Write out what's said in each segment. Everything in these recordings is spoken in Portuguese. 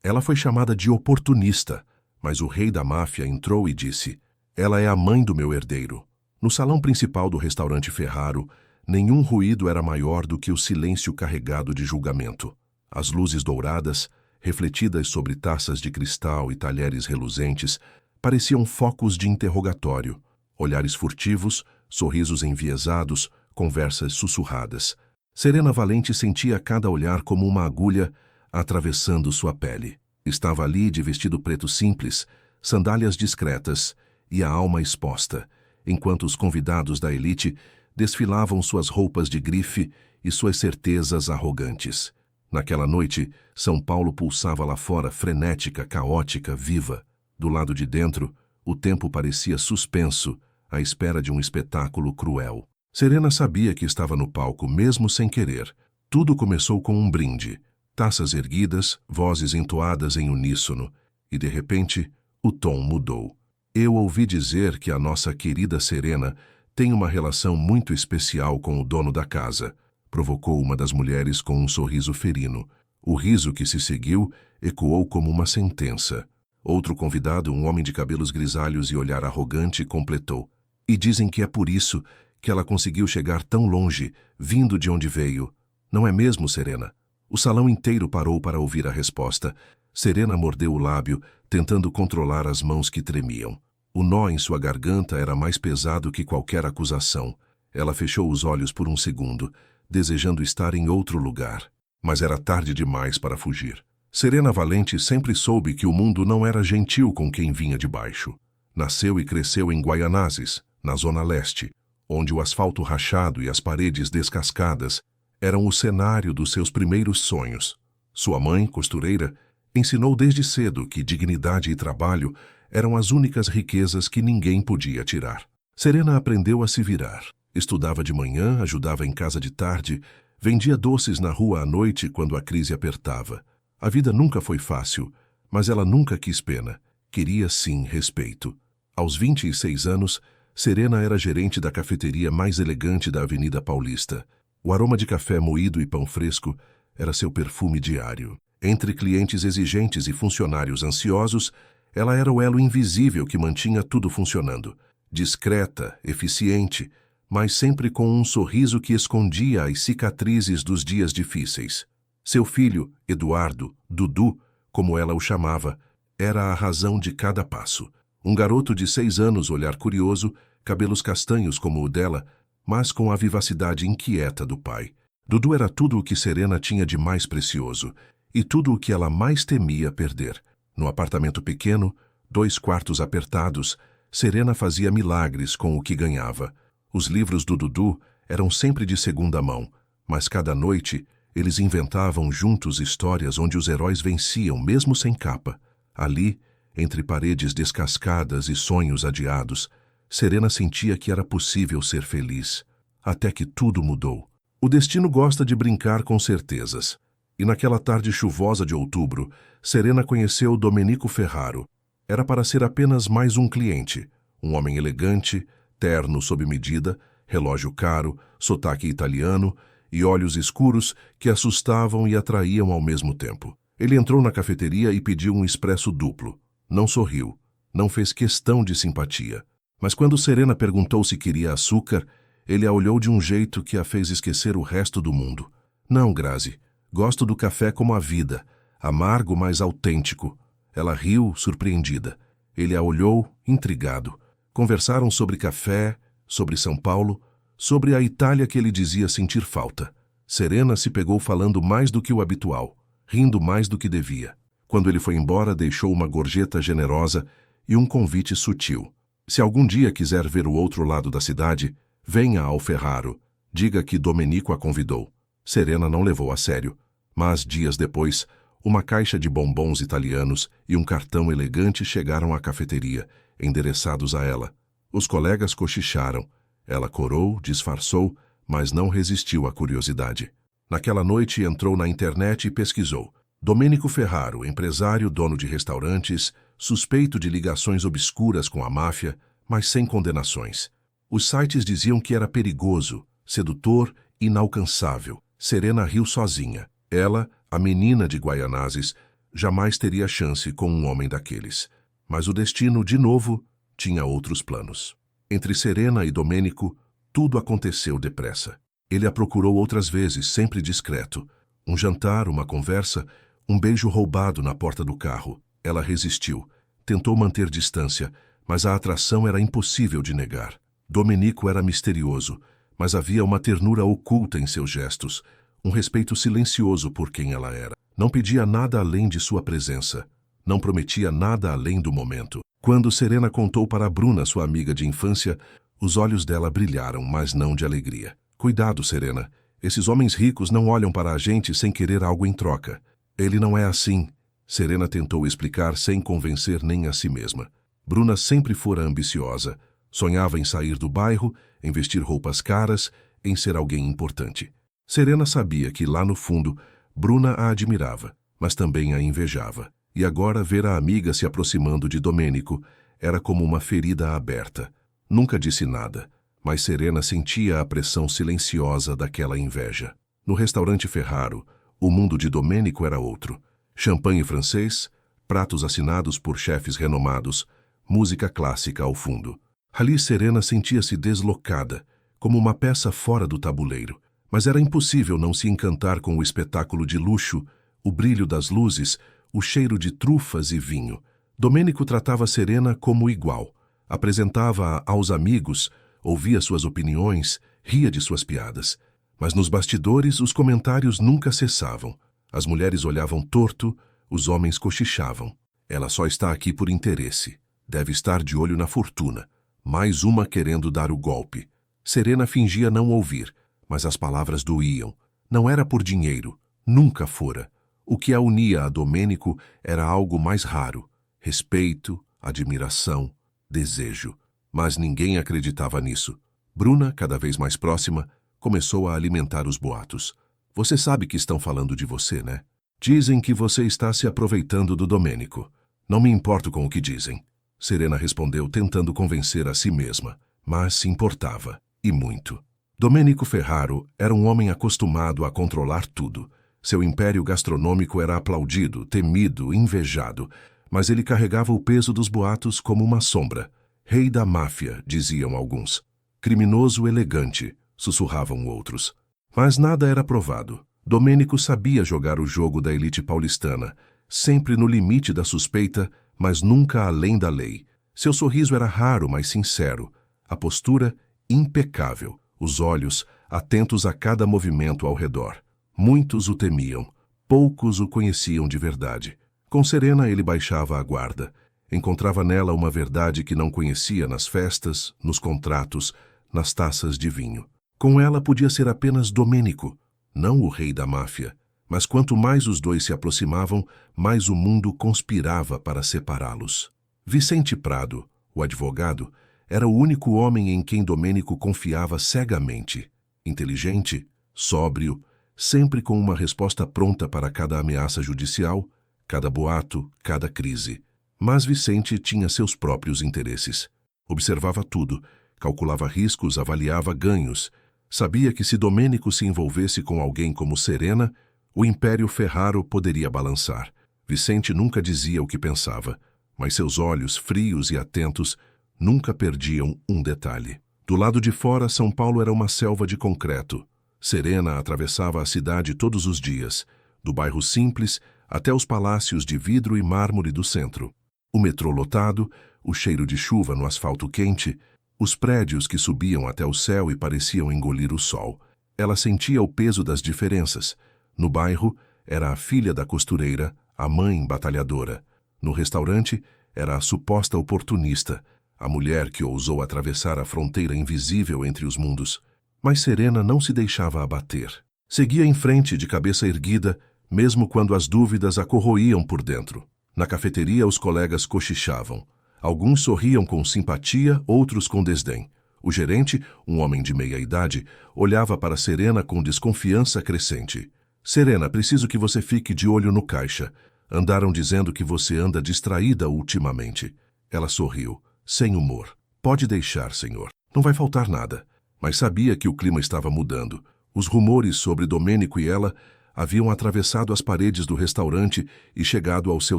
Ela foi chamada de oportunista, mas o rei da máfia entrou e disse: "Ela é a mãe do meu herdeiro." No salão principal do restaurante Ferraro, nenhum ruído era maior do que o silêncio carregado de julgamento. As luzes douradas, refletidas sobre taças de cristal e talheres reluzentes, pareciam focos de interrogatório, olhares furtivos, sorrisos enviesados, conversas sussurradas. Serena Valente sentia cada olhar como uma agulha atravessando sua pele. Estava ali de vestido preto simples, sandálias discretas e a alma exposta, enquanto os convidados da elite desfilavam suas roupas de grife e suas certezas arrogantes. Naquela noite, São Paulo pulsava lá fora, frenética, caótica, viva. Do lado de dentro, o tempo parecia suspenso, à espera de um espetáculo cruel. Serena sabia que estava no palco, mesmo sem querer. Tudo começou com um brinde, taças erguidas, vozes entoadas em uníssono, e de repente, o tom mudou. "Eu ouvi dizer que a nossa querida Serena tem uma relação muito especial com o dono da casa", provocou uma das mulheres com um sorriso ferino. O riso que se seguiu ecoou como uma sentença. Outro convidado, um homem de cabelos grisalhos e olhar arrogante, completou: "E dizem que é por isso que ela conseguiu chegar tão longe, vindo de onde veio. Não é mesmo, Serena?" O salão inteiro parou para ouvir a resposta. Serena mordeu o lábio, tentando controlar as mãos que tremiam. O nó em sua garganta era mais pesado que qualquer acusação. Ela fechou os olhos por um segundo, desejando estar em outro lugar. Mas era tarde demais para fugir. Serena Valente sempre soube que o mundo não era gentil com quem vinha de baixo. Nasceu e cresceu em Guaianazes, na Zona Leste, onde o asfalto rachado e as paredes descascadas eram o cenário dos seus primeiros sonhos. Sua mãe, costureira, ensinou desde cedo que dignidade e trabalho eram as únicas riquezas que ninguém podia tirar. Serena aprendeu a se virar. Estudava de manhã, ajudava em casa de tarde, vendia doces na rua à noite quando a crise apertava. A vida nunca foi fácil, mas ela nunca quis pena. Queria, sim, respeito. Aos 26 anos, Serena era gerente da cafeteria mais elegante da Avenida Paulista. O aroma de café moído e pão fresco era seu perfume diário. Entre clientes exigentes e funcionários ansiosos, ela era o elo invisível que mantinha tudo funcionando. Discreta, eficiente, mas sempre com um sorriso que escondia as cicatrizes dos dias difíceis. Seu filho, Eduardo, Dudu, como ela o chamava, era a razão de cada passo. Um garoto de 6 anos, olhar curioso, cabelos castanhos como o dela, mas com a vivacidade inquieta do pai. Dudu era tudo o que Serena tinha de mais precioso e tudo o que ela mais temia perder. No apartamento pequeno, 2 quartos apertados, Serena fazia milagres com o que ganhava. Os livros do Dudu eram sempre de segunda mão, mas cada noite eles inventavam juntos histórias onde os heróis venciam mesmo sem capa. Ali, entre paredes descascadas e sonhos adiados, Serena sentia que era possível ser feliz. Até que tudo mudou. O destino gosta de brincar com certezas. E naquela tarde chuvosa de outubro, Serena conheceu Domenico Ferraro. Era para ser apenas mais um cliente. Um homem elegante, terno sob medida, relógio caro, sotaque italiano e olhos escuros que assustavam e atraíam ao mesmo tempo. Ele entrou na cafeteria e pediu um expresso duplo. Não sorriu, não fez questão de simpatia. Mas quando Serena perguntou se queria açúcar, ele a olhou de um jeito que a fez esquecer o resto do mundo. "Não, Grazi, gosto do café como a vida, amargo, mas autêntico." Ela riu, surpreendida. Ele a olhou, intrigado. Conversaram sobre café, sobre São Paulo, sobre a Itália que ele dizia sentir falta. Serena se pegou falando mais do que o habitual, rindo mais do que devia. Quando ele foi embora, deixou uma gorjeta generosa e um convite sutil. "Se algum dia quiser ver o outro lado da cidade, venha ao Ferraro. Diga que Domenico a convidou." Serena não levou a sério, mas dias depois, uma caixa de bombons italianos e um cartão elegante chegaram à cafeteria, endereçados a ela. Os colegas cochicharam. Ela corou, disfarçou, mas não resistiu à curiosidade. Naquela noite entrou na internet e pesquisou. Domenico Ferraro, empresário, dono de restaurantes, suspeito de ligações obscuras com a máfia, mas sem condenações. Os sites diziam que era perigoso, sedutor, inalcançável. Serena riu sozinha. Ela, a menina de Guaianazes, jamais teria chance com um homem daqueles. Mas o destino, de novo, tinha outros planos. Entre Serena e Domênico, tudo aconteceu depressa. Ele a procurou outras vezes, sempre discreto. Um jantar, uma conversa, um beijo roubado na porta do carro. Ela resistiu, tentou manter distância, mas a atração era impossível de negar. Domênico era misterioso, mas havia uma ternura oculta em seus gestos, um respeito silencioso por quem ela era. Não pedia nada além de sua presença. Não prometia nada além do momento. Quando Serena contou para Bruna, sua amiga de infância, os olhos dela brilharam, mas não de alegria. Cuidado, Serena. Esses homens ricos não olham para a gente sem querer algo em troca. Ele não é assim. Serena tentou explicar sem convencer nem a si mesma. Bruna sempre fora ambiciosa. Sonhava em sair do bairro, em vestir roupas caras, em ser alguém importante. Serena sabia que, lá no fundo, Bruna a admirava, mas também a invejava. E agora ver a amiga se aproximando de Domênico era como uma ferida aberta. Nunca disse nada, mas Serena sentia a pressão silenciosa daquela inveja. No restaurante Ferraro, o mundo de Domênico era outro. Champanhe francês, pratos assinados por chefes renomados, música clássica ao fundo. Ali Serena sentia-se deslocada, como uma peça fora do tabuleiro. Mas era impossível não se encantar com o espetáculo de luxo, o brilho das luzes, o cheiro de trufas e vinho. Domênico tratava Serena como igual. Apresentava-a aos amigos, ouvia suas opiniões, ria de suas piadas. Mas nos bastidores os comentários nunca cessavam. As mulheres olhavam torto, os homens cochichavam. Ela só está aqui por interesse. Deve estar de olho na fortuna. Mais uma querendo dar o golpe. Serena fingia não ouvir, mas as palavras doíam. Não era por dinheiro, nunca fora. O que a unia a Domênico era algo mais raro. Respeito, admiração, desejo. Mas ninguém acreditava nisso. Bruna, cada vez mais próxima, começou a alimentar os boatos. Você sabe que estão falando de você, né? Dizem que você está se aproveitando do Domênico. Não me importo com o que dizem. Serena respondeu, tentando convencer a si mesma. Mas se importava, e muito. Domênico Ferraro era um homem acostumado a controlar tudo. Seu império gastronômico era aplaudido, temido, invejado, mas ele carregava o peso dos boatos como uma sombra. Rei da máfia, diziam alguns. Criminoso elegante, sussurravam outros. Mas nada era provado. Domênico sabia jogar o jogo da elite paulistana, sempre no limite da suspeita, mas nunca além da lei. Seu sorriso era raro, mas sincero. A postura, impecável. Os olhos, atentos a cada movimento ao redor. Muitos o temiam, poucos o conheciam de verdade. Com Serena ele baixava a guarda. Encontrava nela uma verdade que não conhecia nas festas, nos contratos, nas taças de vinho. Com ela podia ser apenas Domênico, não o rei da máfia. Mas quanto mais os dois se aproximavam, mais o mundo conspirava para separá-los. Vicente Prado, o advogado, era o único homem em quem Domênico confiava cegamente. Inteligente, sóbrio, sempre com uma resposta pronta para cada ameaça judicial, cada boato, cada crise. Mas Vicente tinha seus próprios interesses. Observava tudo, calculava riscos, avaliava ganhos. Sabia que se Domênico se envolvesse com alguém como Serena, o Império Ferraro poderia balançar. Vicente nunca dizia o que pensava, mas seus olhos, frios e atentos, nunca perdiam um detalhe. Do lado de fora, São Paulo era uma selva de concreto. Serena atravessava a cidade todos os dias, do bairro simples até os palácios de vidro e mármore do centro. O metrô lotado, o cheiro de chuva no asfalto quente, os prédios que subiam até o céu e pareciam engolir o sol. Ela sentia o peso das diferenças. No bairro, era a filha da costureira, a mãe batalhadora. No restaurante, era a suposta oportunista, a mulher que ousou atravessar a fronteira invisível entre os mundos. Mas Serena não se deixava abater. Seguia em frente de cabeça erguida, mesmo quando as dúvidas a corroíam por dentro. Na cafeteria, os colegas cochichavam. Alguns sorriam com simpatia, outros com desdém. O gerente, um homem de meia idade, olhava para Serena com desconfiança crescente. Serena, preciso que você fique de olho no caixa. Andaram dizendo que você anda distraída ultimamente. Ela sorriu, sem humor. Pode deixar, senhor. Não vai faltar nada. Mas sabia que o clima estava mudando. Os rumores sobre Domênico e ela Haviam atravessado as paredes do restaurante e chegado ao seu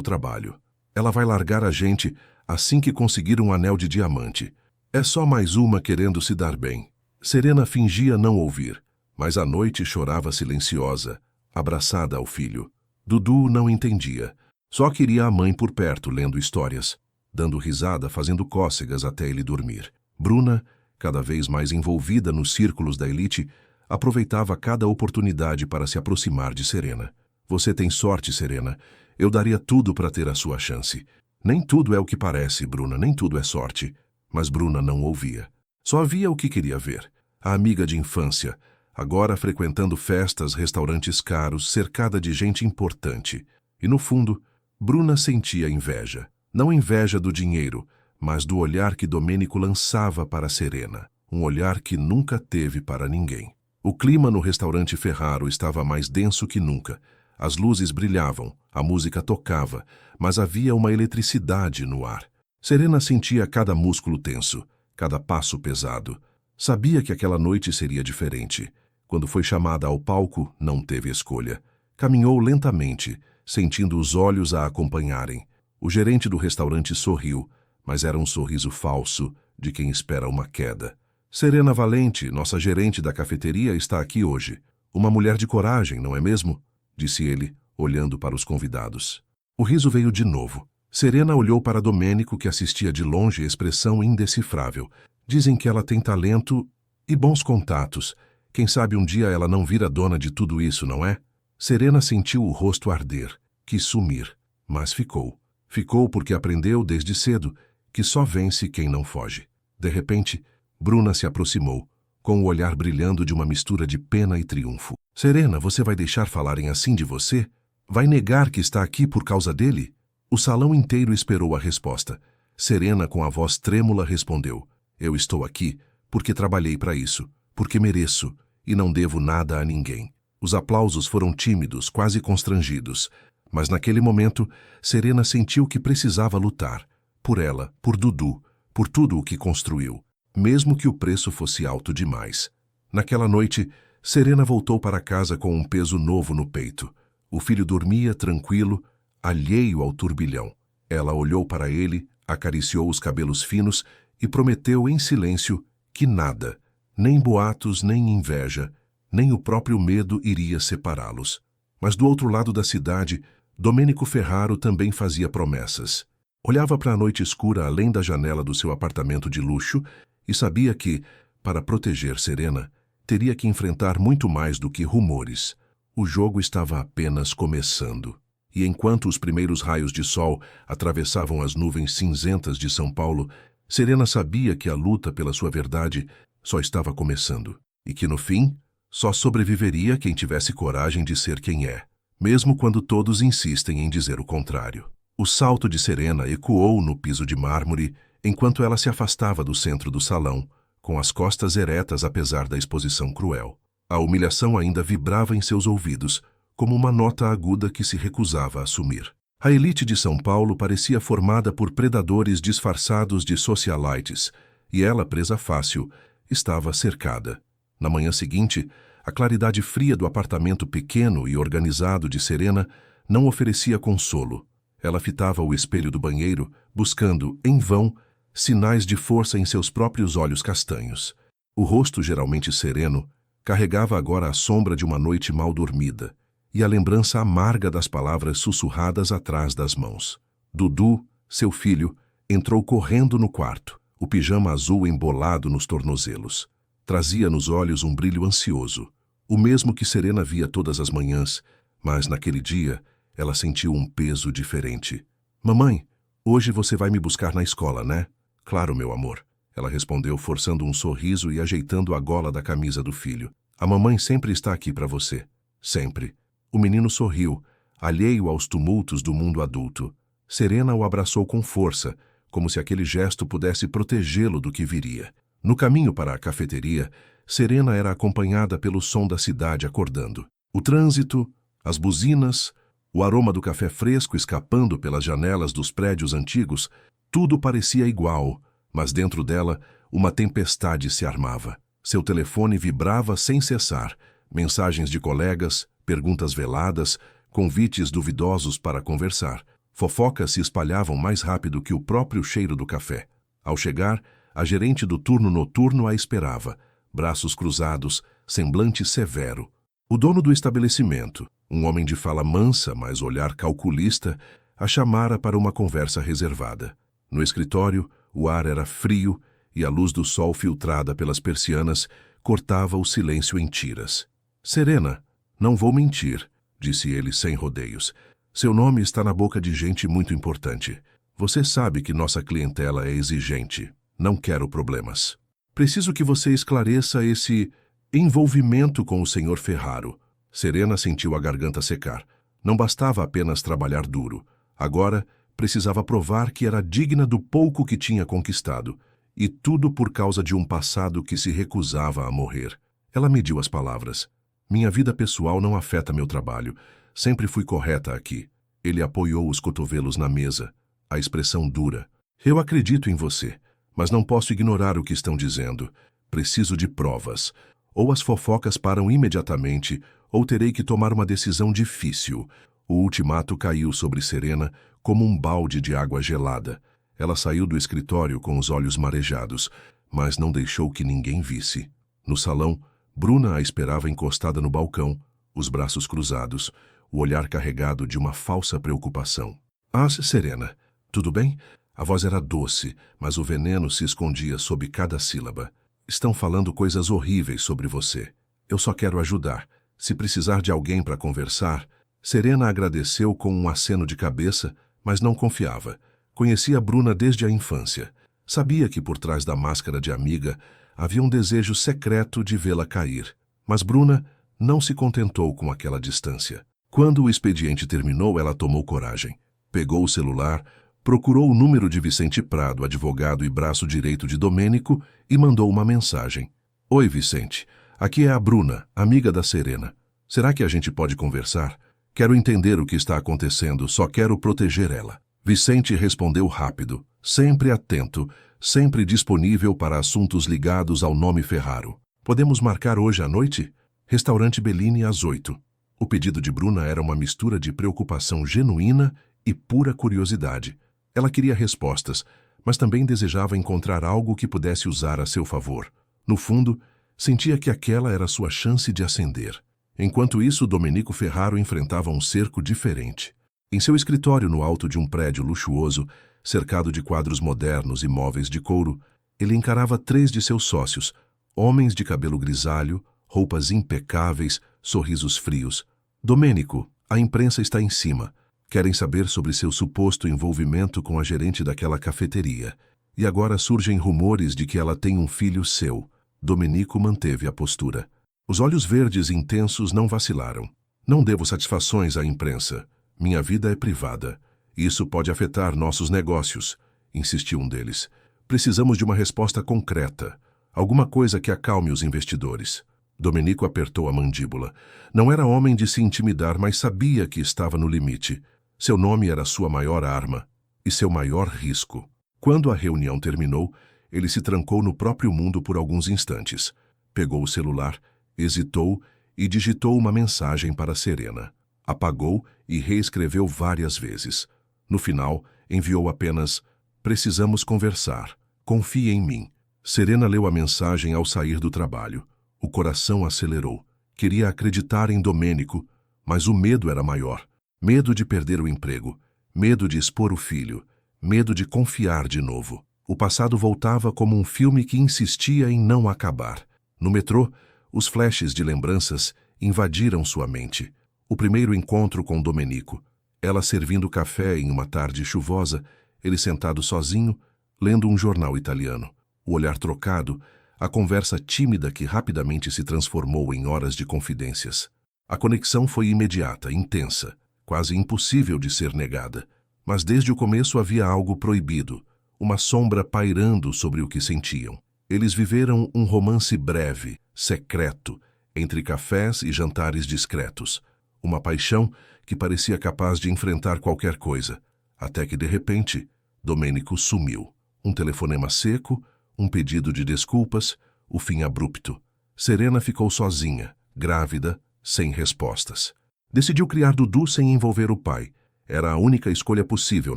trabalho. Ela vai largar a gente assim que conseguir um anel de diamante. É só mais uma querendo se dar bem. Serena fingia não ouvir, mas à noite chorava silenciosa, abraçada ao filho. Dudu não entendia. Só queria a mãe por perto, lendo histórias, dando risada, fazendo cócegas até ele dormir. Bruna, cada vez mais envolvida nos círculos da elite, aproveitava cada oportunidade para se aproximar de Serena. Você tem sorte, Serena. Eu daria tudo para ter a sua chance. Nem tudo é o que parece, Bruna, nem tudo é sorte. Mas Bruna não ouvia. Só via o que queria ver. A amiga de infância, agora frequentando festas, restaurantes caros, cercada de gente importante. E no fundo, Bruna sentia inveja. Não inveja do dinheiro, mas do olhar que Domênico lançava para Serena. Um olhar que nunca teve para ninguém. O clima no restaurante Ferraro estava mais denso que nunca. As luzes brilhavam, a música tocava, mas havia uma eletricidade no ar. Serena sentia cada músculo tenso, cada passo pesado. Sabia que aquela noite seria diferente. Quando foi chamada ao palco, não teve escolha. Caminhou lentamente, sentindo os olhos a acompanharem. O gerente do restaurante sorriu, mas era um sorriso falso, de quem espera uma queda. Serena Valente, nossa gerente da cafeteria, está aqui hoje. Uma mulher de coragem, não é mesmo? Disse ele, olhando para os convidados. O riso veio de novo. Serena olhou para Domênico, que assistia de longe, expressão indecifrável. Dizem que ela tem talento e bons contatos. Quem sabe um dia ela não vira dona de tudo isso, não é? Serena sentiu o rosto arder, quis sumir, mas ficou. Ficou porque aprendeu desde cedo que só vence quem não foge. De repente, Bruna se aproximou, com o olhar brilhando de uma mistura de pena e triunfo. Serena, você vai deixar falarem assim de você? Vai negar que está aqui por causa dele? O salão inteiro esperou a resposta. Serena, com a voz trêmula, respondeu: Eu estou aqui porque trabalhei para isso, porque mereço e não devo nada a ninguém. Os aplausos foram tímidos, quase constrangidos, mas naquele momento, Serena sentiu que precisava lutar. Por ela, por Dudu, por tudo o que construiu, mesmo que o preço fosse alto demais. Naquela noite, Serena voltou para casa com um peso novo no peito. O filho dormia tranquilo, alheio ao turbilhão. Ela olhou para ele, acariciou os cabelos finos e prometeu em silêncio que nada, nem boatos, nem inveja, nem o próprio medo iria separá-los. Mas do outro lado da cidade, Domênico Ferraro também fazia promessas. Olhava para a noite escura além da janela do seu apartamento de luxo e sabia que, para proteger Serena, teria que enfrentar muito mais do que rumores. O jogo estava apenas começando. E enquanto os primeiros raios de sol atravessavam as nuvens cinzentas de São Paulo, Serena sabia que a luta pela sua verdade só estava começando. E que, no fim, só sobreviveria quem tivesse coragem de ser quem é, mesmo quando todos insistem em dizer o contrário. O salto de Serena ecoou no piso de mármore enquanto ela se afastava do centro do salão, com as costas eretas apesar da exposição cruel. A humilhação ainda vibrava em seus ouvidos, como uma nota aguda que se recusava a assumir. A elite de São Paulo parecia formada por predadores disfarçados de socialites, e ela, presa fácil, estava cercada. Na manhã seguinte, a claridade fria do apartamento pequeno e organizado de Serena não oferecia consolo. Ela fitava o espelho do banheiro, buscando, em vão, sinais de força em seus próprios olhos castanhos. O rosto geralmente sereno carregava agora a sombra de uma noite mal dormida e a lembrança amarga das palavras sussurradas atrás das mãos. Dudu, seu filho, entrou correndo no quarto, o pijama azul embolado nos tornozelos. Trazia nos olhos um brilho ansioso, o mesmo que Serena via todas as manhãs, mas naquele dia ela sentiu um peso diferente. Mamãe, hoje você vai me buscar na escola, né? Claro, meu amor. Ela respondeu, forçando um sorriso e ajeitando a gola da camisa do filho. A mamãe sempre está aqui para você. Sempre. O menino sorriu, alheio aos tumultos do mundo adulto. Serena o abraçou com força, como se aquele gesto pudesse protegê-lo do que viria. No caminho para a cafeteria, Serena era acompanhada pelo som da cidade acordando. O trânsito, as buzinas, o aroma do café fresco escapando pelas janelas dos prédios antigos, tudo parecia igual, mas dentro dela uma tempestade se armava. Seu telefone vibrava sem cessar, mensagens de colegas, perguntas veladas, convites duvidosos para conversar. Fofocas se espalhavam mais rápido que o próprio cheiro do café. Ao chegar, a gerente do turno noturno a esperava, braços cruzados, semblante severo. O dono do estabelecimento, um homem de fala mansa, mas olhar calculista, a chamara para uma conversa reservada. No escritório, o ar era frio e a luz do sol filtrada pelas persianas cortava o silêncio em tiras. Serena, não vou mentir, disse ele sem rodeios. Seu nome está na boca de gente muito importante. Você sabe que nossa clientela é exigente. Não quero problemas. Preciso que você esclareça esse envolvimento com o Sr. Ferraro. Serena sentiu a garganta secar. Não bastava apenas trabalhar duro. Agora, precisava provar que era digna do pouco que tinha conquistado. E tudo por causa de um passado que se recusava a morrer. Ela mediu as palavras. Minha vida pessoal não afeta meu trabalho. Sempre fui correta aqui. Ele apoiou os cotovelos na mesa. A expressão dura. Eu acredito em você, mas não posso ignorar o que estão dizendo. Preciso de provas. Ou as fofocas param imediatamente, ou terei que tomar uma decisão difícil. O ultimato caiu sobre Serena como um balde de água gelada. Ela saiu do escritório com os olhos marejados, mas não deixou que ninguém visse. No salão, Bruna a esperava encostada no balcão, os braços cruzados, o olhar carregado de uma falsa preocupação. Ah, Serena, tudo bem? A voz era doce, mas o veneno se escondia sob cada sílaba. Estão falando coisas horríveis sobre você. Eu só quero ajudar. Se precisar de alguém para conversar... Serena agradeceu com um aceno de cabeça, mas não confiava. Conhecia Bruna desde a infância. Sabia que por trás da máscara de amiga havia um desejo secreto de vê-la cair. Mas Bruna não se contentou com aquela distância. Quando o expediente terminou, ela tomou coragem. Pegou o celular, procurou o número de Vicente Prado, advogado e braço direito de Domênico, e mandou uma mensagem. Oi, Vicente. Aqui é a Bruna, amiga da Serena. Será que a gente pode conversar? Quero entender o que está acontecendo, só quero proteger ela. Vicente respondeu rápido, sempre atento, sempre disponível para assuntos ligados ao nome Ferraro. Podemos marcar hoje à noite? Restaurante Bellini às 8. O pedido de Bruna era uma mistura de preocupação genuína e pura curiosidade. Ela queria respostas, mas também desejava encontrar algo que pudesse usar a seu favor. No fundo, sentia que aquela era sua chance de ascender. Enquanto isso, Domenico Ferraro enfrentava um cerco diferente. Em seu escritório no alto de um prédio luxuoso, cercado de quadros modernos e móveis de couro, ele encarava 3 de seus sócios, homens de cabelo grisalho, roupas impecáveis, sorrisos frios. Domênico, a imprensa está em cima. Querem saber sobre seu suposto envolvimento com a gerente daquela cafeteria. E agora surgem rumores de que ela tem um filho seu. Domenico manteve a postura. Os olhos verdes intensos não vacilaram. Não devo satisfações à imprensa. Minha vida é privada. Isso pode afetar nossos negócios, insistiu um deles. Precisamos de uma resposta concreta. Alguma coisa que acalme os investidores. Domenico apertou a mandíbula. Não era homem de se intimidar, mas sabia que estava no limite. Seu nome era sua maior arma e seu maior risco. Quando a reunião terminou, ele se trancou no próprio mundo por alguns instantes. Pegou o celular, hesitou e digitou uma mensagem para Serena. Apagou e reescreveu várias vezes. No final, enviou apenas: precisamos conversar. Confie em mim. Serena leu a mensagem ao sair do trabalho. O coração acelerou. Queria acreditar em Domênico, mas o medo era maior. Medo de perder o emprego, medo de expor o filho, medo de confiar de novo. O passado voltava como um filme que insistia em não acabar. No metrô, os flashes de lembranças invadiram sua mente. O primeiro encontro com Domenico, ela servindo café em uma tarde chuvosa, ele sentado sozinho, lendo um jornal italiano. O olhar trocado, a conversa tímida que rapidamente se transformou em horas de confidências. A conexão foi imediata, intensa, quase impossível de ser negada. Mas desde o começo havia algo proibido, uma sombra pairando sobre o que sentiam. Eles viveram um romance breve, secreto, entre cafés e jantares discretos. Uma paixão que parecia capaz de enfrentar qualquer coisa, até que, de repente, Domênico sumiu. Um telefonema seco, um pedido de desculpas, o fim abrupto. Serena ficou sozinha, grávida, sem respostas. Decidiu criar Dudu sem envolver o pai. Era a única escolha possível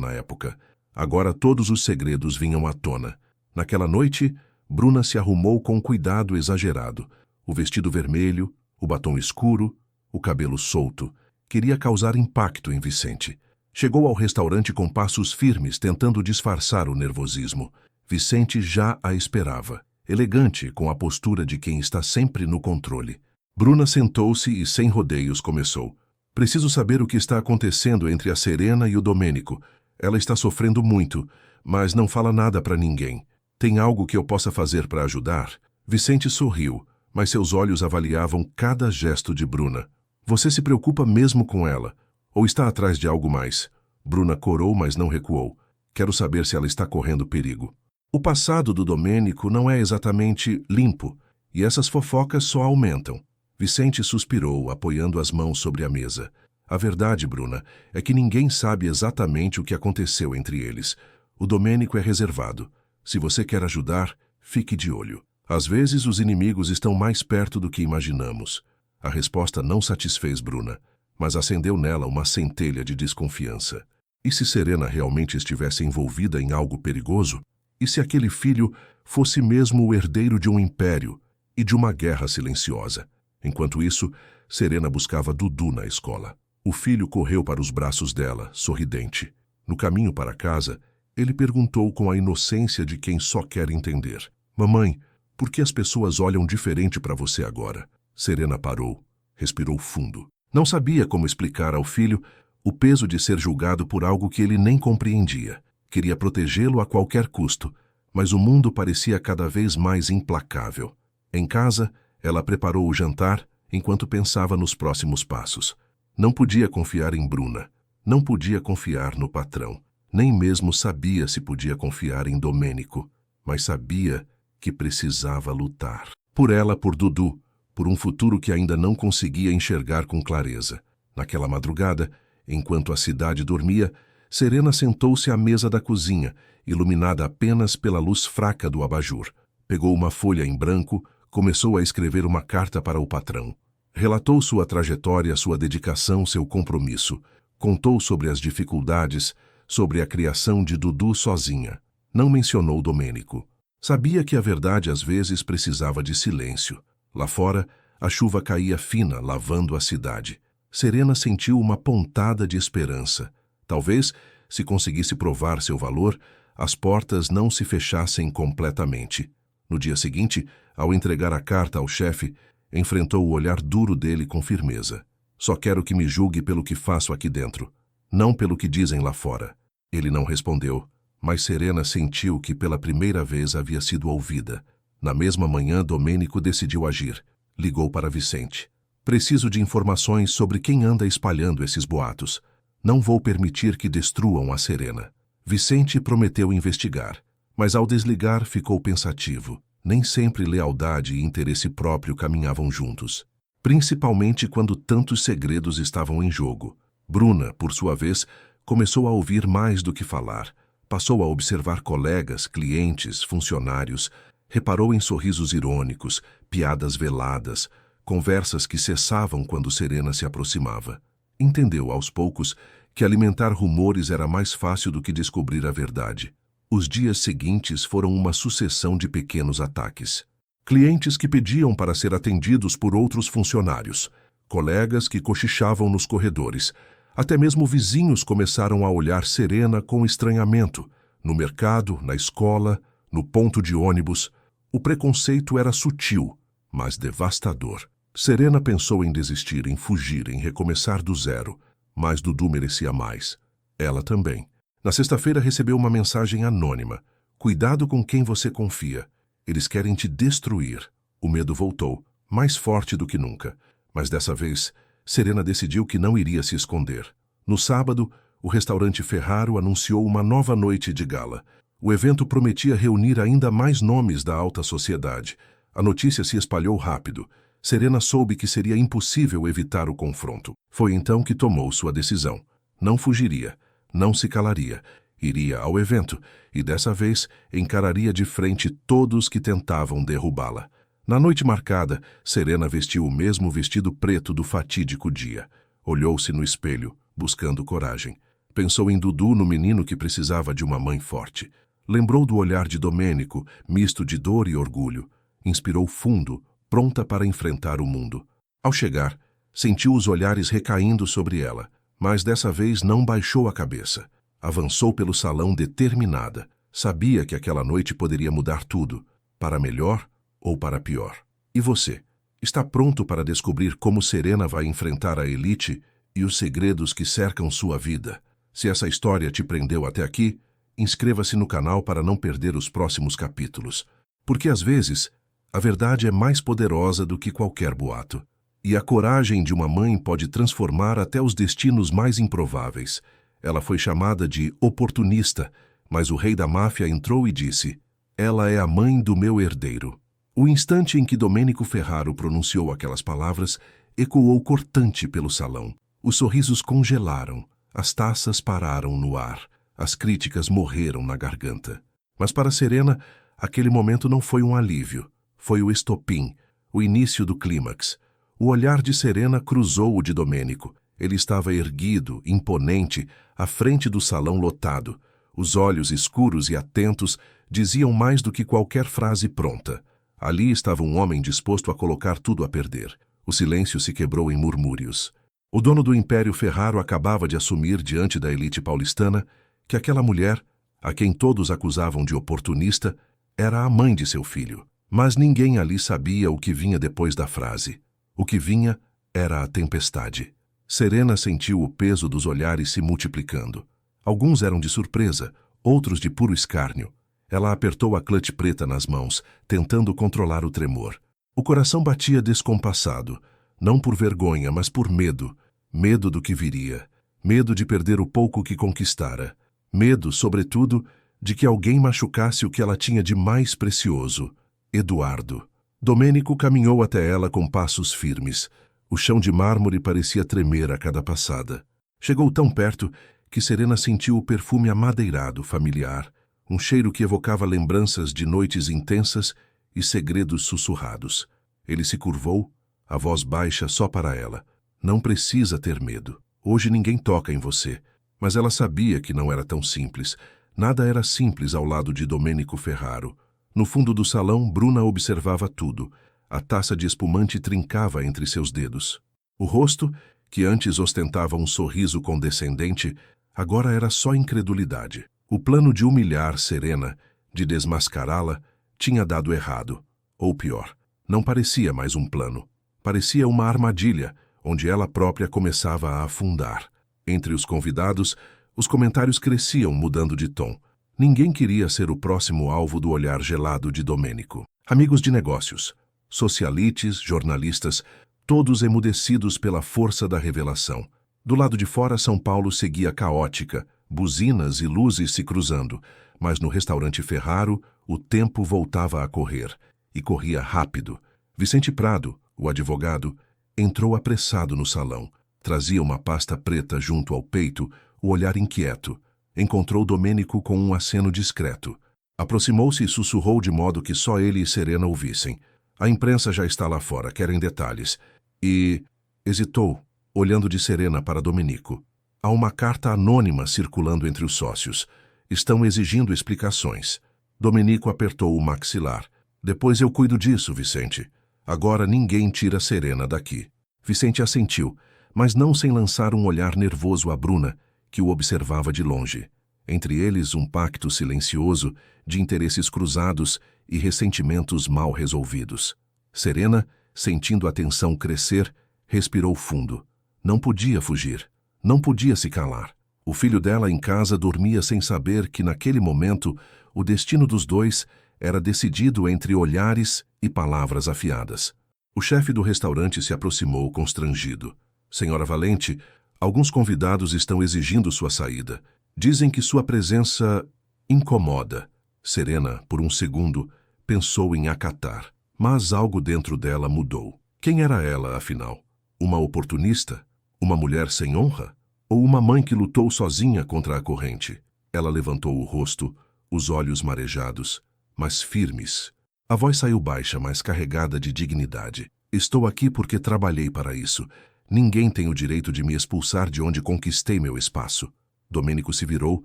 na época. Agora todos os segredos vinham à tona. Naquela noite, Bruna se arrumou com cuidado exagerado. O vestido vermelho, o batom escuro, o cabelo solto. Queria causar impacto em Vicente. Chegou ao restaurante com passos firmes, tentando disfarçar o nervosismo. Vicente já a esperava, elegante, com a postura de quem está sempre no controle. Bruna sentou-se e, sem rodeios, começou. Preciso saber o que está acontecendo entre a Serena e o Domênico. Ela está sofrendo muito, mas não fala nada para ninguém. Tem algo que eu possa fazer para ajudar? Vicente sorriu, mas seus olhos avaliavam cada gesto de Bruna. Você se preocupa mesmo com ela? Ou está atrás de algo mais? Bruna corou, mas não recuou. Quero saber se ela está correndo perigo. O passado do Domênico não é exatamente limpo, e essas fofocas só aumentam. Vicente suspirou, apoiando as mãos sobre a mesa. A verdade, Bruna, é que ninguém sabe exatamente o que aconteceu entre eles. O Domênico é reservado. Se você quer ajudar, fique de olho. Às vezes os inimigos estão mais perto do que imaginamos. A resposta não satisfez Bruna, mas acendeu nela uma centelha de desconfiança. E se Serena realmente estivesse envolvida em algo perigoso? E se aquele filho fosse mesmo o herdeiro de um império e de uma guerra silenciosa? Enquanto isso, Serena buscava Dudu na escola. O filho correu para os braços dela, sorridente. No caminho para casa, ele perguntou com a inocência de quem só quer entender. Mamãe, por que as pessoas olham diferente para você agora? Serena parou, respirou fundo. Não sabia como explicar ao filho o peso de ser julgado por algo que ele nem compreendia. Queria protegê-lo a qualquer custo, mas o mundo parecia cada vez mais implacável. Em casa, ela preparou o jantar enquanto pensava nos próximos passos. Não podia confiar em Bruna, não podia confiar no patrão, nem mesmo sabia se podia confiar em Domênico, mas sabia que precisava lutar. Por ela, por Dudu, por um futuro que ainda não conseguia enxergar com clareza. Naquela madrugada, enquanto a cidade dormia, Serena sentou-se à mesa da cozinha, iluminada apenas pela luz fraca do abajur. Pegou uma folha em branco, começou a escrever uma carta para o patrão. Relatou sua trajetória, sua dedicação, seu compromisso. Contou sobre as dificuldades, sobre a criação de Dudu sozinha. Não mencionou Domênico. Sabia que a verdade às vezes precisava de silêncio. Lá fora, a chuva caía fina, lavando a cidade. Serena sentiu uma pontada de esperança. Talvez, se conseguisse provar seu valor, as portas não se fechassem completamente. No dia seguinte, ao entregar a carta ao chefe, enfrentou o olhar duro dele com firmeza. Só quero que me julgue pelo que faço aqui dentro, não pelo que dizem lá fora. Ele não respondeu, mas Serena sentiu que pela primeira vez havia sido ouvida. Na mesma manhã, Domênico decidiu agir. Ligou para Vicente. Preciso de informações sobre quem anda espalhando esses boatos. Não vou permitir que destruam a Serena. Vicente prometeu investigar, mas ao desligar ficou pensativo. Nem sempre lealdade e interesse próprio caminhavam juntos, principalmente quando tantos segredos estavam em jogo. Bruna, por sua vez, começou a ouvir mais do que falar. Passou a observar colegas, clientes, funcionários. Reparou em sorrisos irônicos, piadas veladas, conversas que cessavam quando Serena se aproximava. Entendeu, aos poucos, que alimentar rumores era mais fácil do que descobrir a verdade. Os dias seguintes foram uma sucessão de pequenos ataques. Clientes que pediam para ser atendidos por outros funcionários, colegas que cochichavam nos corredores, até mesmo vizinhos começaram a olhar Serena com estranhamento. No mercado, na escola, no ponto de ônibus, o preconceito era sutil, mas devastador. Serena pensou em desistir, em fugir, em recomeçar do zero, mas Dudu merecia mais. Ela também. Na sexta-feira recebeu uma mensagem anônima. Cuidado com quem você confia. Eles querem te destruir. O medo voltou, mais forte do que nunca. Mas dessa vez, Serena decidiu que não iria se esconder. No sábado, o restaurante Ferraro anunciou uma nova noite de gala. O evento prometia reunir ainda mais nomes da alta sociedade. A notícia se espalhou rápido. Serena soube que seria impossível evitar o confronto. Foi então que tomou sua decisão. Não fugiria, não se calaria. Iria ao evento e, dessa vez, encararia de frente todos que tentavam derrubá-la. Na noite marcada, Serena vestiu o mesmo vestido preto do fatídico dia. Olhou-se no espelho, buscando coragem. Pensou em Dudu, no menino que precisava de uma mãe forte. Lembrou do olhar de Domênico, misto de dor e orgulho. Inspirou fundo, pronta para enfrentar o mundo. Ao chegar, sentiu os olhares recaindo sobre ela, mas dessa vez não baixou a cabeça. Avançou pelo salão determinada. Sabia que aquela noite poderia mudar tudo, para melhor ou para pior. E você? Está pronto para descobrir como Serena vai enfrentar a elite e os segredos que cercam sua vida? Se essa história te prendeu até aqui, inscreva-se no canal para não perder os próximos capítulos. Porque às vezes, a verdade é mais poderosa do que qualquer boato. E a coragem de uma mãe pode transformar até os destinos mais improváveis. Ela foi chamada de oportunista, mas o rei da máfia entrou e disse: "Ela é a mãe do meu herdeiro." O instante em que Domênico Ferraro pronunciou aquelas palavras ecoou cortante pelo salão. Os sorrisos congelaram, as taças pararam no ar, as críticas morreram na garganta. Mas para Serena, aquele momento não foi um alívio. Foi o estopim, o início do clímax. O olhar de Serena cruzou o de Domênico. Ele estava erguido, imponente, à frente do salão lotado. Os olhos escuros e atentos diziam mais do que qualquer frase pronta. Ali estava um homem disposto a colocar tudo a perder. O silêncio se quebrou em murmúrios. O dono do Império Ferraro acabava de assumir diante da elite paulistana que aquela mulher, a quem todos acusavam de oportunista, era a mãe de seu filho. Mas ninguém ali sabia o que vinha depois da frase. O que vinha era a tempestade. Serena sentiu o peso dos olhares se multiplicando. Alguns eram de surpresa, outros de puro escárnio. Ela apertou a clutch preta nas mãos, tentando controlar o tremor. O coração batia descompassado, não por vergonha, mas por medo. Medo do que viria. Medo de perder o pouco que conquistara. Medo, sobretudo, de que alguém machucasse o que ela tinha de mais precioso: Eduardo. Domênico caminhou até ela com passos firmes. O chão de mármore parecia tremer a cada passada. Chegou tão perto que Serena sentiu o perfume amadeirado, familiar, um cheiro que evocava lembranças de noites intensas e segredos sussurrados. Ele se curvou, a voz baixa só para ela. "Não precisa ter medo. Hoje ninguém toca em você." Mas ela sabia que não era tão simples. Nada era simples ao lado de Domênico Ferraro. No fundo do salão, Bruna observava tudo. A taça de espumante trincava entre seus dedos. O rosto, que antes ostentava um sorriso condescendente, agora era só incredulidade. O plano de humilhar Serena, de desmascará-la, tinha dado errado. Ou pior, não parecia mais um plano. Parecia uma armadilha, onde ela própria começava a afundar. Entre os convidados, os comentários cresciam, mudando de tom. Ninguém queria ser o próximo alvo do olhar gelado de Domênico. Amigos de negócios, socialites, jornalistas, todos emudecidos pela força da revelação. Do lado de fora, São Paulo seguia caótica, buzinas e luzes se cruzando, mas no restaurante Ferraro, o tempo voltava a correr, e corria rápido. Vicente Prado, o advogado, entrou apressado no salão. Trazia uma pasta preta junto ao peito, o olhar inquieto. Encontrou Domênico com um aceno discreto. Aproximou-se e sussurrou de modo que só ele e Serena ouvissem. "A imprensa já está lá fora, querem detalhes." E hesitou, olhando de Serena para Domênico. "Há uma carta anônima circulando entre os sócios. Estão exigindo explicações." Domênico apertou o maxilar. "Depois eu cuido disso, Vicente. Agora ninguém tira Serena daqui." Vicente assentiu, mas não sem lançar um olhar nervoso a Bruna, que o observava de longe. Entre eles um pacto silencioso de interesses cruzados e ressentimentos mal resolvidos. Serena, sentindo a tensão crescer, respirou fundo. Não podia fugir. Não podia se calar. O filho dela em casa dormia sem saber que naquele momento o destino dos dois era decidido entre olhares e palavras afiadas. O chefe do restaurante se aproximou constrangido. "Senhora Valente, alguns convidados estão exigindo sua saída. Dizem que sua presença incomoda." Serena, por um segundo, pensou em acatar, mas algo dentro dela mudou. Quem era ela, afinal? Uma oportunista? Uma mulher sem honra? Ou uma mãe que lutou sozinha contra a corrente? Ela levantou o rosto, os olhos marejados, mas firmes. A voz saiu baixa, mas carregada de dignidade. "Estou aqui porque trabalhei para isso. Ninguém tem o direito de me expulsar de onde conquistei meu espaço. Domênico se virou,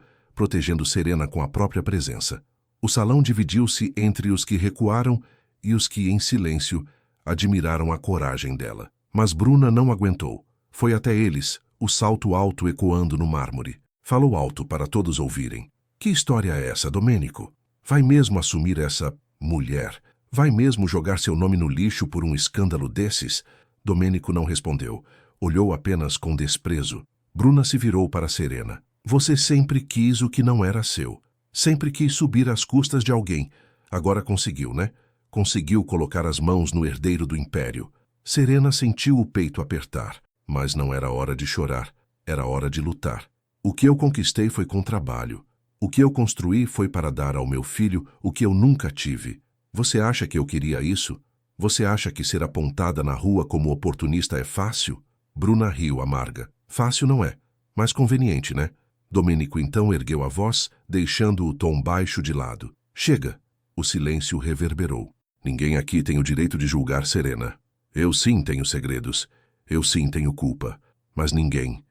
protegendo Serena com a própria presença. O salão dividiu-se entre os que recuaram e os que, em silêncio, admiraram a coragem dela. Mas Bruna não aguentou. Foi até eles, o salto alto ecoando no mármore. Falou alto para todos ouvirem. Que história é essa, Domênico? Vai mesmo assumir essa mulher? Vai mesmo jogar seu nome no lixo por um escândalo desses? Domênico não respondeu. Olhou apenas com desprezo. Bruna se virou para Serena. Você sempre quis o que não era seu. Sempre quis subir às custas de alguém. Agora conseguiu, né? Conseguiu colocar as mãos no herdeiro do império. Serena sentiu o peito apertar. Mas não era hora de chorar. Era hora de lutar. O que eu conquistei foi com trabalho. O que eu construí foi para dar ao meu filho o que eu nunca tive. Você acha que eu queria isso? Você acha que ser apontada na rua como oportunista é fácil? Bruna riu amarga. Fácil não é, mas conveniente, né? Domênico então ergueu a voz, deixando o tom baixo de lado. Chega! O silêncio reverberou. Ninguém aqui tem o direito de julgar Serena. Eu sim tenho segredos. Eu sim tenho culpa. Mas ninguém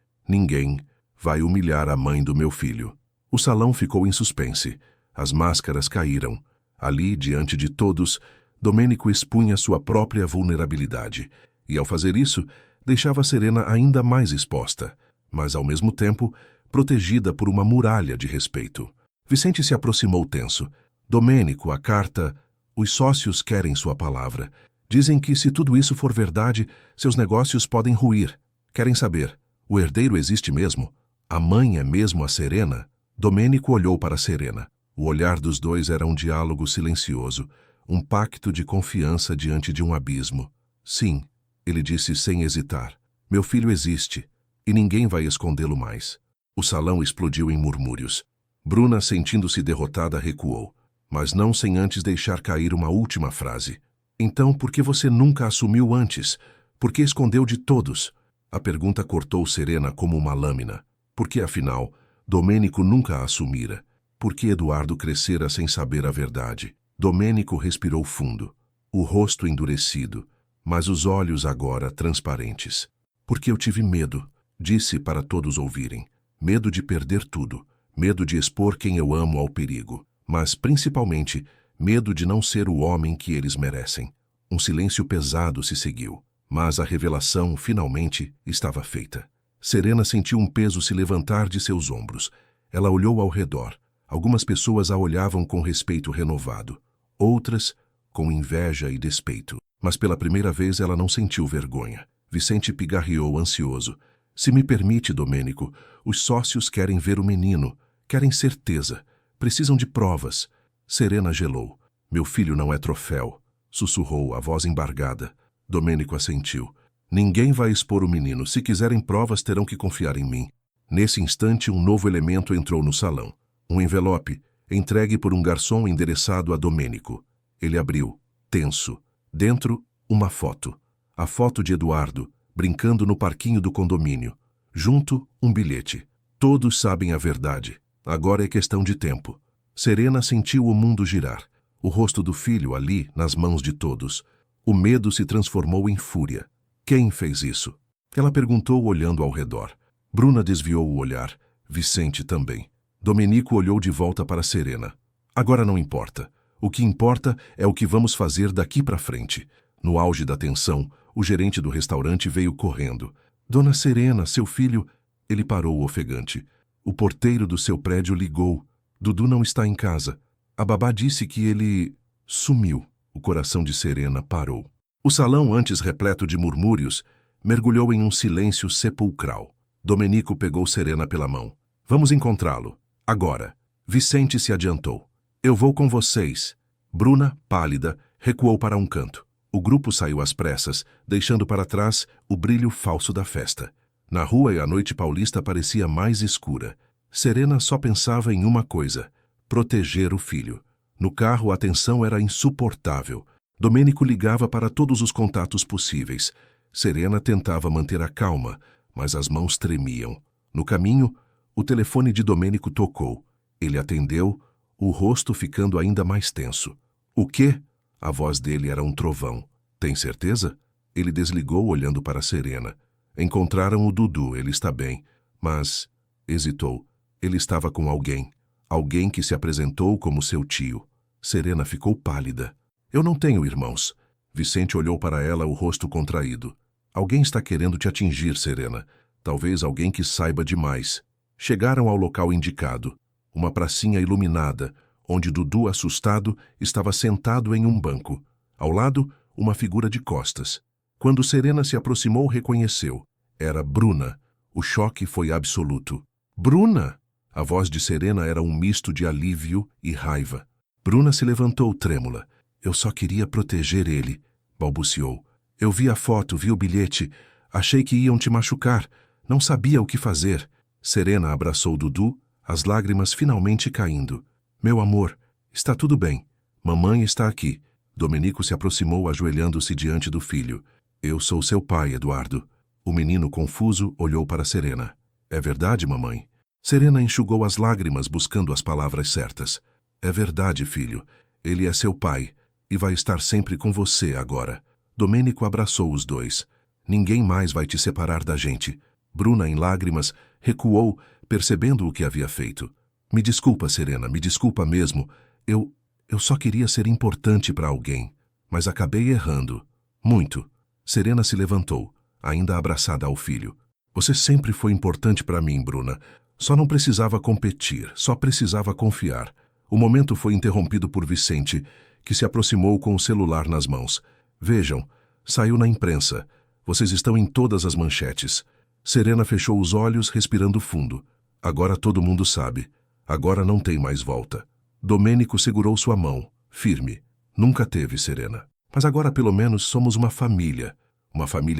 vai humilhar a mãe do meu filho. O salão ficou em suspense. As máscaras caíram. Ali, diante de todos, Domênico expunha sua própria vulnerabilidade. E, ao fazer isso, deixava Serena ainda mais exposta, mas, ao mesmo tempo, protegida por uma muralha de respeito. Vicente se aproximou tenso. Domênico, a carta... Os sócios querem sua palavra. Dizem que, se tudo isso for verdade, seus negócios podem ruir. Querem saber, o herdeiro existe mesmo? A mãe é mesmo a Serena? Domênico olhou para Serena. O olhar dos dois era um diálogo silencioso, um pacto de confiança diante de um abismo. Sim, ele disse sem hesitar. Meu filho existe, e ninguém vai escondê-lo mais. O salão explodiu em murmúrios. Bruna, sentindo-se derrotada, recuou, mas não sem antes deixar cair uma última frase. Então, por que você nunca assumiu antes? Por que escondeu de todos? A pergunta cortou Serena como uma lâmina. Porque, afinal, Domênico nunca a assumira. Porque Eduardo crescera sem saber a verdade. Domênico respirou fundo, o rosto endurecido, mas os olhos agora transparentes. Porque eu tive medo, disse para todos ouvirem. Medo de perder tudo, medo de expor quem eu amo ao perigo, mas, principalmente, medo de não ser o homem que eles merecem. Um silêncio pesado se seguiu, mas a revelação, finalmente, estava feita. Serena sentiu um peso se levantar de seus ombros. Ela olhou ao redor. Algumas pessoas a olhavam com respeito renovado, outras com inveja e despeito. Mas pela primeira vez ela não sentiu vergonha. Vicente pigarreou ansioso. Se me permite, Domênico, os sócios querem ver o menino, querem certeza, precisam de provas. Serena gelou. Meu filho não é troféu, sussurrou, a voz embargada. Domênico assentiu. Ninguém vai expor o menino. Se quiserem provas, terão que confiar em mim. Nesse instante, um novo elemento entrou no salão. Um envelope, entregue por um garçom endereçado a Domênico. Ele abriu, tenso. Dentro, uma foto. A foto de Eduardo, brincando no parquinho do condomínio. Junto, um bilhete. Todos sabem a verdade. Agora é questão de tempo. Serena sentiu o mundo girar. O rosto do filho ali, nas mãos de todos. O medo se transformou em fúria. Quem fez isso? Ela perguntou olhando ao redor. Bruna desviou o olhar. Vicente também. Domênico olhou de volta para Serena. Agora não importa. O que importa é o que vamos fazer daqui para frente. No auge da tensão, o gerente do restaurante veio correndo. Dona Serena, seu filho... Ele parou ofegante. O porteiro do seu prédio ligou. Dudu não está em casa. A babá disse que ele... sumiu. O coração de Serena parou. O salão, antes repleto de murmúrios, mergulhou em um silêncio sepulcral. Domênico pegou Serena pela mão. Vamos encontrá-lo. Agora. Vicente se adiantou. Eu vou com vocês. Bruna, pálida, recuou para um canto. O grupo saiu às pressas, deixando para trás o brilho falso da festa. Na rua, a noite paulista parecia mais escura. Serena só pensava em uma coisa: proteger o filho. No carro, a tensão era insuportável. Domênico ligava para todos os contatos possíveis. Serena tentava manter a calma, mas as mãos tremiam. No caminho, o telefone de Domênico tocou. Ele atendeu, o rosto ficando ainda mais tenso. O quê? A voz dele era um trovão. Tem certeza? Ele desligou olhando para Serena. Encontraram o Dudu, ele está bem. Mas, hesitou, ele estava com alguém. Alguém que se apresentou como seu tio. Serena ficou pálida. Eu não tenho irmãos. Vicente olhou para ela, o rosto contraído. Alguém está querendo te atingir, Serena. Talvez alguém que saiba demais. Chegaram ao local indicado. Uma pracinha iluminada, onde Dudu, assustado, estava sentado em um banco. Ao lado, uma figura de costas. Quando Serena se aproximou, reconheceu. Era Bruna. O choque foi absoluto. Bruna! A voz de Serena era um misto de alívio e raiva. Bruna se levantou trêmula. Eu só queria proteger ele, balbuciou. Eu vi a foto, vi o bilhete. Achei que iam te machucar. Não sabia o que fazer. Serena abraçou Dudu, as lágrimas finalmente caindo. Meu amor, está tudo bem. Mamãe está aqui. Domenico se aproximou, ajoelhando-se diante do filho. Eu sou seu pai, Eduardo. O menino, confuso, olhou para Serena. É verdade, mamãe? Serena enxugou as lágrimas, buscando as palavras certas. É verdade, filho. Ele é seu pai e vai estar sempre com você agora. Domênico abraçou os dois. Ninguém mais vai te separar da gente. Bruna, em lágrimas, recuou, percebendo o que havia feito. Me desculpa, Serena, me desculpa mesmo. Eu só queria ser importante para alguém, mas acabei errando. Muito. Serena se levantou, ainda abraçada ao filho. Você sempre foi importante para mim, Bruna. Só não precisava competir, só precisava confiar. O momento foi interrompido por Vicente, que se aproximou com o celular nas mãos. Vejam, saiu na imprensa. Vocês estão em todas as manchetes. Serena fechou os olhos, respirando fundo. Agora todo mundo sabe. Agora não tem mais volta. Domênico segurou sua mão, firme. Nunca teve, Serena. Mas agora pelo menos somos uma família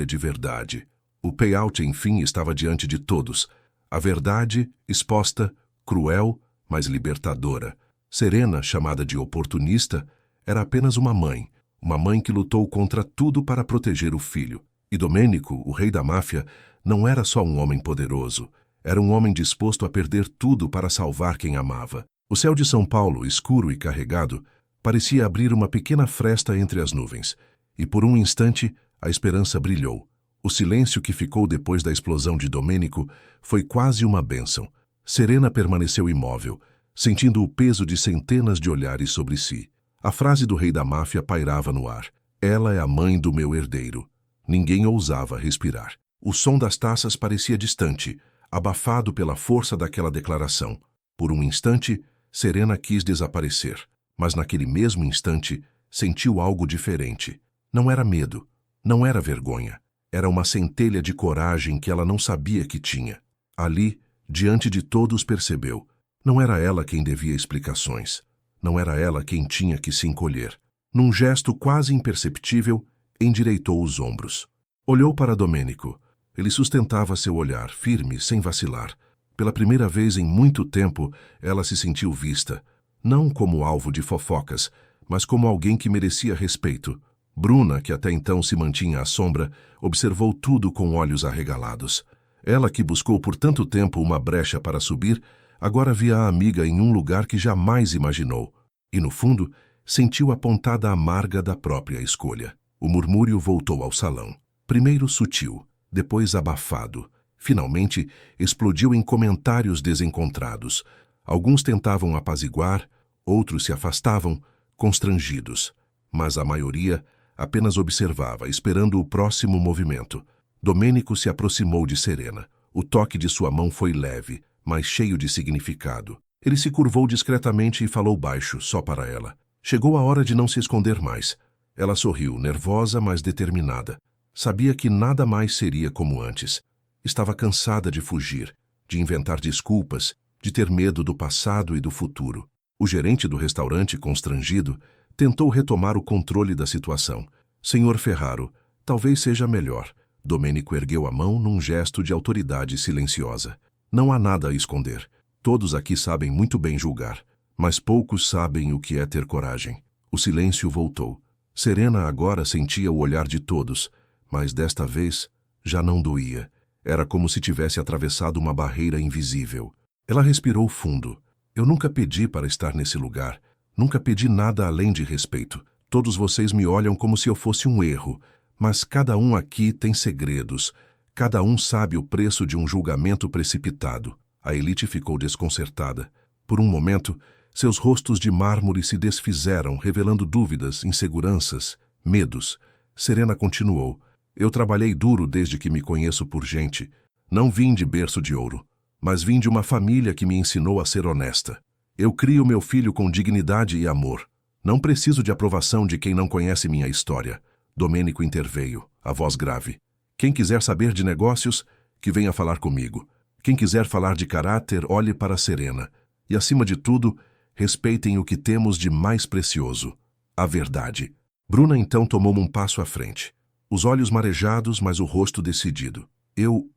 de verdade. O payout, enfim, estava diante de todos. A verdade, exposta, cruel, mas libertadora. Serena, chamada de oportunista, era apenas uma mãe que lutou contra tudo para proteger o filho. E Domênico, o rei da máfia, não era só um homem poderoso. Era um homem disposto a perder tudo para salvar quem amava. O céu de São Paulo, escuro e carregado, parecia abrir uma pequena fresta entre as nuvens. E por um instante, a esperança brilhou. O silêncio que ficou depois da explosão de Domênico foi quase uma bênção. Serena permaneceu imóvel, sentindo o peso de centenas de olhares sobre si. A frase do rei da máfia pairava no ar. Ela é a mãe do meu herdeiro. Ninguém ousava respirar. O som das taças parecia distante, abafado pela força daquela declaração. Por um instante, Serena quis desaparecer, mas naquele mesmo instante sentiu algo diferente. Não era medo, não era vergonha. Era uma centelha de coragem que ela não sabia que tinha. Ali, diante de todos, percebeu. Não era ela quem devia explicações. Não era ela quem tinha que se encolher. Num gesto quase imperceptível, endireitou os ombros. Olhou para Domênico. Ele sustentava seu olhar, firme, sem vacilar. Pela primeira vez em muito tempo, ela se sentiu vista. Não como alvo de fofocas, mas como alguém que merecia respeito. Bruna, que até então se mantinha à sombra, observou tudo com olhos arregalados. Ela, que buscou por tanto tempo uma brecha para subir, agora via a amiga em um lugar que jamais imaginou. E, no fundo, sentiu a pontada amarga da própria escolha. O murmúrio voltou ao salão. Primeiro sutil, depois abafado. Finalmente, explodiu em comentários desencontrados. Alguns tentavam apaziguar, outros se afastavam, constrangidos. Mas a maioria apenas observava, esperando o próximo movimento. Domênico se aproximou de Serena. O toque de sua mão foi leve, mas cheio de significado. Ele se curvou discretamente e falou baixo, só para ela. Chegou a hora de não se esconder mais. Ela sorriu, nervosa, mas determinada. Sabia que nada mais seria como antes. Estava cansada de fugir, de inventar desculpas, de ter medo do passado e do futuro. O gerente do restaurante, constrangido, tentou retomar o controle da situação. Senhor Ferraro, talvez seja melhor. Domênico ergueu a mão num gesto de autoridade silenciosa. Não há nada a esconder. Todos aqui sabem muito bem julgar, mas poucos sabem o que é ter coragem. O silêncio voltou. Serena agora sentia o olhar de todos, mas desta vez já não doía. Era como se tivesse atravessado uma barreira invisível. Ela respirou fundo. Eu nunca pedi para estar nesse lugar. Nunca pedi nada além de respeito. Todos vocês me olham como se eu fosse um erro, mas cada um aqui tem segredos. Cada um sabe o preço de um julgamento precipitado. A elite ficou desconcertada. Por um momento, seus rostos de mármore se desfizeram, revelando dúvidas, inseguranças, medos. Serena continuou. Eu trabalhei duro desde que me conheço por gente. Não vim de berço de ouro, mas vim de uma família que me ensinou a ser honesta. Eu crio meu filho com dignidade e amor. Não preciso de aprovação de quem não conhece minha história. Domênico interveio, a voz grave. Quem quiser saber de negócios, que venha falar comigo. Quem quiser falar de caráter, olhe para Serena. E, acima de tudo, respeitem o que temos de mais precioso, a verdade. Bruna então tomou um passo à frente. Os olhos marejados, mas o rosto decidido. Eu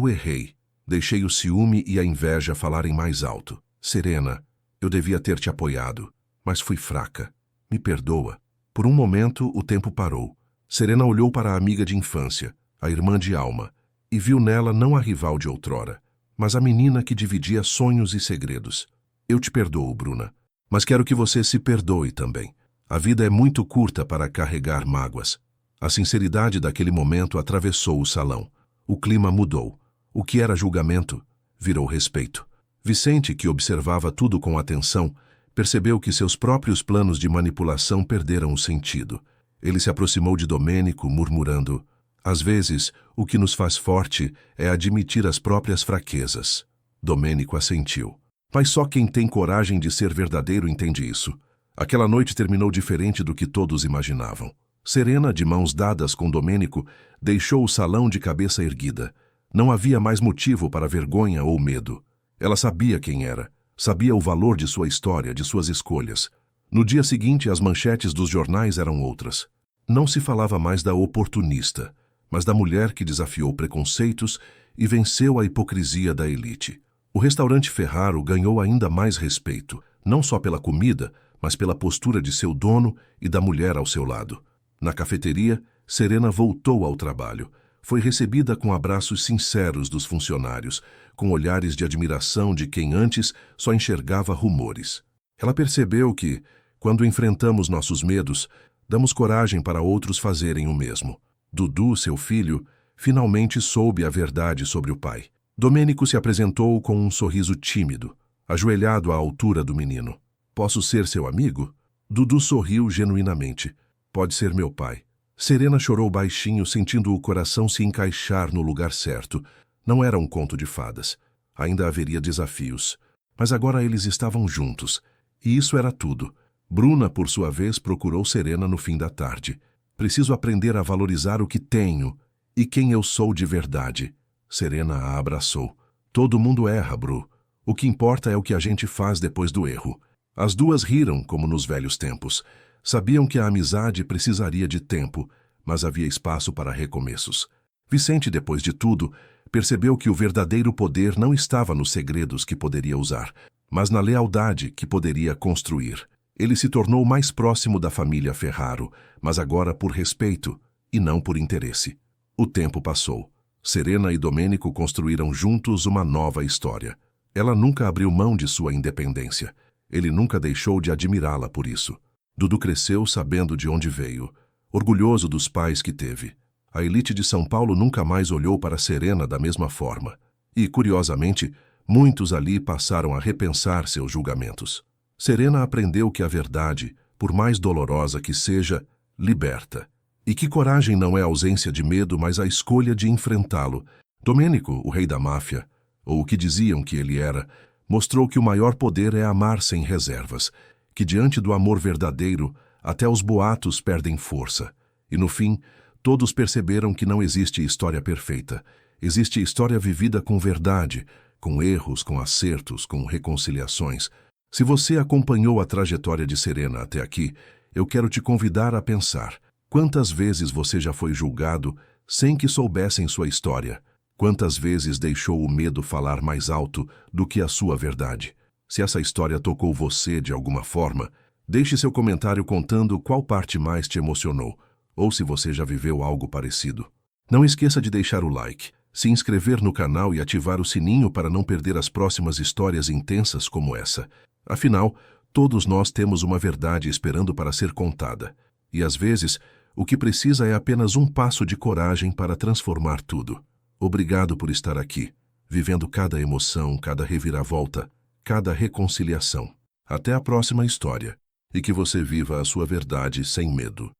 errei. Deixei o ciúme e a inveja falarem mais alto. Serena, eu devia ter te apoiado, mas fui fraca. Me perdoa. Por um momento, o tempo parou. Serena olhou para a amiga de infância, a irmã de alma, e viu nela não a rival de outrora, mas a menina que dividia sonhos e segredos. Eu te perdoo, Bruna, mas quero que você se perdoe também. A vida é muito curta para carregar mágoas. A sinceridade daquele momento atravessou o salão. O clima mudou. O que era julgamento virou respeito. Vicente, que observava tudo com atenção, percebeu que seus próprios planos de manipulação perderam o sentido. Ele se aproximou de Domênico, murmurando: às vezes, o que nos faz forte é admitir as próprias fraquezas. Domênico assentiu. Mas só quem tem coragem de ser verdadeiro entende isso. Aquela noite terminou diferente do que todos imaginavam. Serena, de mãos dadas com Domênico, deixou o salão de cabeça erguida. Não havia mais motivo para vergonha ou medo. Ela sabia quem era, sabia o valor de sua história, de suas escolhas. No dia seguinte, as manchetes dos jornais eram outras. Não se falava mais da oportunista, mas da mulher que desafiou preconceitos e venceu a hipocrisia da elite. O restaurante Ferraro ganhou ainda mais respeito, não só pela comida, mas pela postura de seu dono e da mulher ao seu lado. Na cafeteria, Serena voltou ao trabalho. Foi recebida com abraços sinceros dos funcionários, com olhares de admiração de quem antes só enxergava rumores. Ela percebeu que, quando enfrentamos nossos medos, damos coragem para outros fazerem o mesmo. Dudu, seu filho, finalmente soube a verdade sobre o pai. Domênico se apresentou com um sorriso tímido, ajoelhado à altura do menino. Posso ser seu amigo? Dudu sorriu genuinamente. Pode ser meu pai. Serena chorou baixinho, sentindo o coração se encaixar no lugar certo. Não era um conto de fadas. Ainda haveria desafios. Mas agora eles estavam juntos. E isso era tudo. Bruna, por sua vez, procurou Serena no fim da tarde. Preciso aprender a valorizar o que tenho e quem eu sou de verdade. Serena a abraçou. Todo mundo erra, Bru. O que importa é o que a gente faz depois do erro. As duas riram, como nos velhos tempos. Sabiam que a amizade precisaria de tempo, mas havia espaço para recomeços. Vicente, depois de tudo, percebeu que o verdadeiro poder não estava nos segredos que poderia usar, mas na lealdade que poderia construir. Ele se tornou mais próximo da família Ferraro, mas agora por respeito e não por interesse. O tempo passou. Serena e Domênico construíram juntos uma nova história. Ela nunca abriu mão de sua independência. Ele nunca deixou de admirá-la por isso. Dudu cresceu sabendo de onde veio, orgulhoso dos pais que teve. A elite de São Paulo nunca mais olhou para Serena da mesma forma. E, curiosamente, muitos ali passaram a repensar seus julgamentos. Serena aprendeu que a verdade, por mais dolorosa que seja, liberta. E que coragem não é a ausência de medo, mas a escolha de enfrentá-lo. Domênico, o rei da máfia, ou o que diziam que ele era, mostrou que o maior poder é amar sem reservas, que diante do amor verdadeiro, até os boatos perdem força. E no fim, todos perceberam que não existe história perfeita. Existe história vivida com verdade, com erros, com acertos, com reconciliações. Se você acompanhou a trajetória de Serena até aqui, eu quero te convidar a pensar. Quantas vezes você já foi julgado sem que soubessem sua história? Quantas vezes deixou o medo falar mais alto do que a sua verdade? Se essa história tocou você de alguma forma, deixe seu comentário contando qual parte mais te emocionou, ou se você já viveu algo parecido. Não esqueça de deixar o like, se inscrever no canal e ativar o sininho para não perder as próximas histórias intensas como essa. Afinal, todos nós temos uma verdade esperando para ser contada. E às vezes, o que precisa é apenas um passo de coragem para transformar tudo. Obrigado por estar aqui, vivendo cada emoção, cada reviravolta, cada reconciliação. Até a próxima história, e que você viva a sua verdade sem medo.